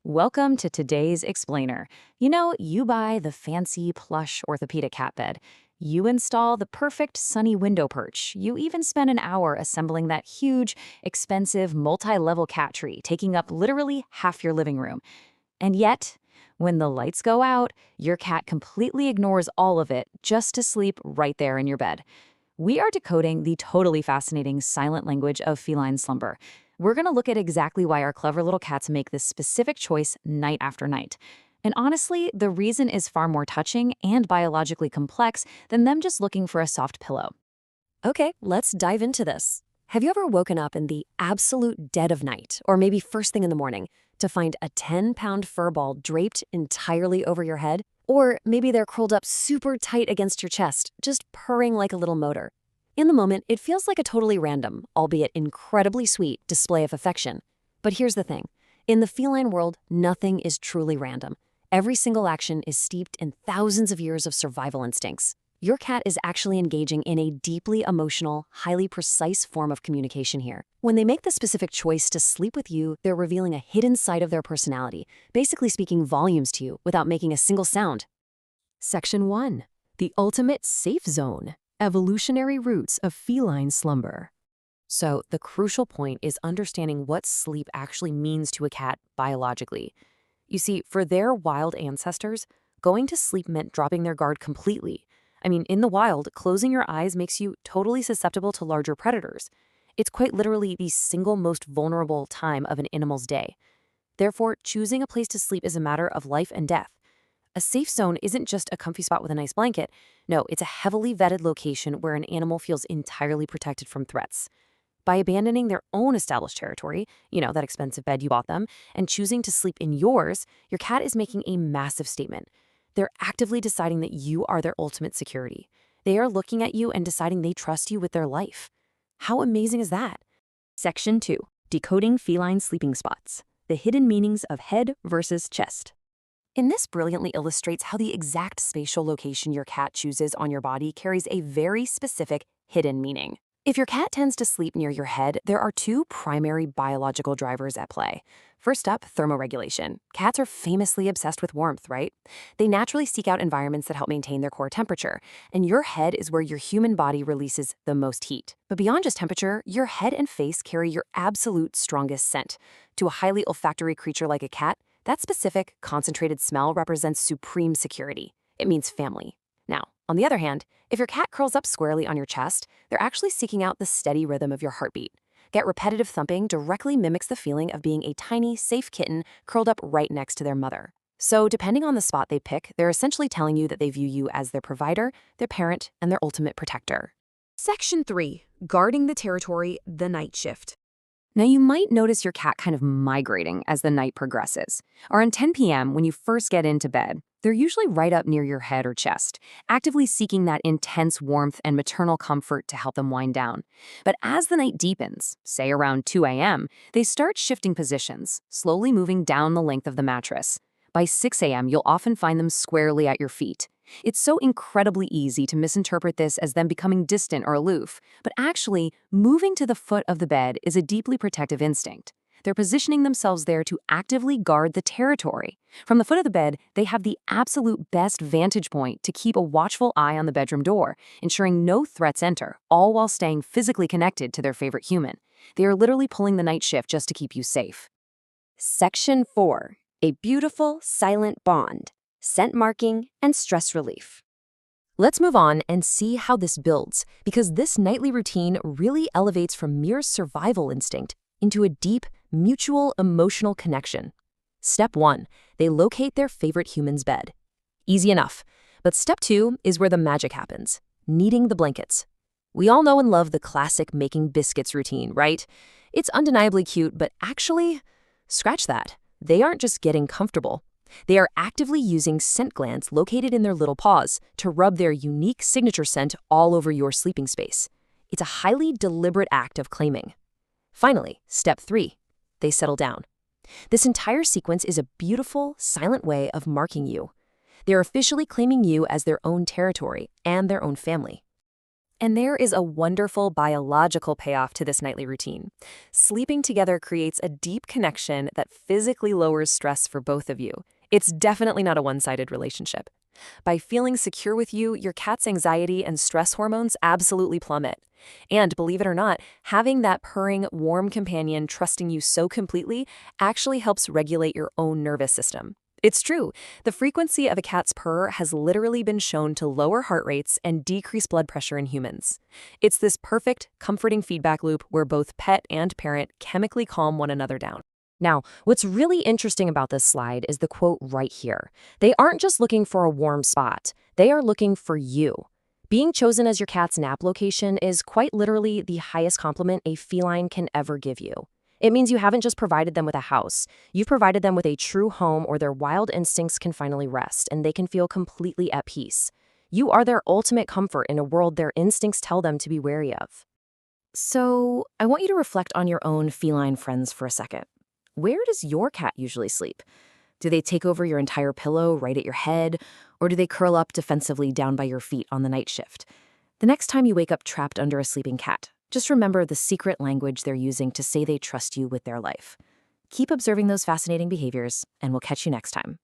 Welcome to today's Explainer. You buy the fancy plush orthopedic cat bed. You install the perfect sunny window perch. You even spend an hour assembling that huge, expensive, multi-level cat tree, taking up literally half your living room. And yet, when the lights go out, your cat completely ignores all of it just to sleep right there in your bed. We are decoding the totally fascinating silent language of feline slumber. We're going to look at exactly why our clever little cats make this specific choice night after night. And honestly, the reason is far more touching and biologically complex than them just looking for a soft pillow. Okay, let's dive into this. Have you ever woken up in the absolute dead of night, or maybe first thing in the morning, to find a 10-pound fur ball draped entirely over your head? Or maybe they're curled up super tight against your chest, just purring like a little motor. In the moment, it feels like a totally random, albeit incredibly sweet, display of affection. But here's the thing. In the feline world, nothing is truly random. Every single action is steeped in thousands of years of survival instincts. Your cat is actually engaging in a deeply emotional, highly precise form of communication here. When they make the specific choice to sleep with you, they're revealing a hidden side of their personality, basically speaking volumes to you without making a single sound. Section 1. The Ultimate Safe Zone. Evolutionary Roots of Feline Slumber. So, the crucial point is understanding what sleep actually means to a cat biologically. You see, for their wild ancestors, going to sleep meant dropping their guard completely. In the wild, closing your eyes makes you totally susceptible to larger predators. It's quite literally the single most vulnerable time of an animal's day. Therefore, choosing a place to sleep is a matter of life and death. A safe zone isn't just a comfy spot with a nice blanket. No, it's a heavily vetted location where an animal feels entirely protected from threats. By abandoning their own established territory, that expensive bed you bought them, and choosing to sleep in yours, your cat is making a massive statement. They're actively deciding that you are their ultimate security. They are looking at you and deciding they trust you with their life. How amazing is that? Section 2. Decoding Feline Sleeping Spots. The Hidden Meanings of Head versus Chest. And this brilliantly illustrates how the exact spatial location your cat chooses on your body carries a very specific hidden meaning. If your cat tends to sleep near your head, there are two primary biological drivers at play. First up, thermoregulation. Cats are famously obsessed with warmth, right? They naturally seek out environments that help maintain their core temperature, and your head is where your human body releases the most heat. But beyond just temperature, your head and face carry your absolute strongest scent. To a highly olfactory creature like a cat, that specific, concentrated smell represents supreme security. It means family. Now, on the other hand, if your cat curls up squarely on your chest, they're actually seeking out the steady rhythm of your heartbeat. Get repetitive thumping directly mimics the feeling of being a tiny, safe kitten curled up right next to their mother. So, depending on the spot they pick, they're essentially telling you that they view you as their provider, their parent, and their ultimate protector. Section 3. Guarding the Territory, the Night Shift. Now, you might notice your cat kind of migrating as the night progresses. Around 10 p.m., when you first get into bed, they're usually right up near your head or chest, actively seeking that intense warmth and maternal comfort to help them wind down. But as the night deepens, say around 2 a.m., they start shifting positions, slowly moving down the length of the mattress. By 6 a.m., you'll often find them squarely at your feet. It's so incredibly easy to misinterpret this as them becoming distant or aloof, but actually, moving to the foot of the bed is a deeply protective instinct. They're positioning themselves there to actively guard the territory. From the foot of the bed, they have the absolute best vantage point to keep a watchful eye on the bedroom door, ensuring no threats enter, all while staying physically connected to their favorite human. They are literally pulling the night shift just to keep you safe. Section 4. A beautiful, silent bond. Scent marking, and stress relief. Let's move on and see how this builds, because this nightly routine really elevates from mere survival instinct into a deep, mutual emotional connection. Step 1. They locate their favorite human's bed. Easy enough. But step 2 is where the magic happens, kneading the blankets. We all know and love the classic making biscuits routine, right? It's undeniably cute, but actually, scratch that. They aren't just getting comfortable. They are actively using scent glands located in their little paws to rub their unique signature scent all over your sleeping space. It's a highly deliberate act of claiming. Finally, step 3. They settle down. This entire sequence is a beautiful, silent way of marking you. They're officially claiming you as their own territory and their own family. And there is a wonderful biological payoff to this nightly routine. Sleeping together creates a deep connection that physically lowers stress for both of you. It's definitely not a one-sided relationship. By feeling secure with you, your cat's anxiety and stress hormones absolutely plummet. And believe it or not, having that purring, warm companion trusting you so completely actually helps regulate your own nervous system. It's true. The frequency of a cat's purr has literally been shown to lower heart rates and decrease blood pressure in humans. It's this perfect, comforting feedback loop where both pet and parent chemically calm one another down. Now, what's really interesting about this slide is the quote right here. They aren't just looking for a warm spot, they are looking for you. Being chosen as your cat's nap location is quite literally the highest compliment a feline can ever give you. It means you haven't just provided them with a house, you've provided them with a true home where their wild instincts can finally rest and they can feel completely at peace. You are their ultimate comfort in a world their instincts tell them to be wary of. So, I want you to reflect on your own feline friends for a second. Where does your cat usually sleep? Do they take over your entire pillow right at your head, or do they curl up defensively down by your feet on the night shift? The next time you wake up trapped under a sleeping cat, just remember the secret language they're using to say they trust you with their life. Keep observing those fascinating behaviors, and we'll catch you next time.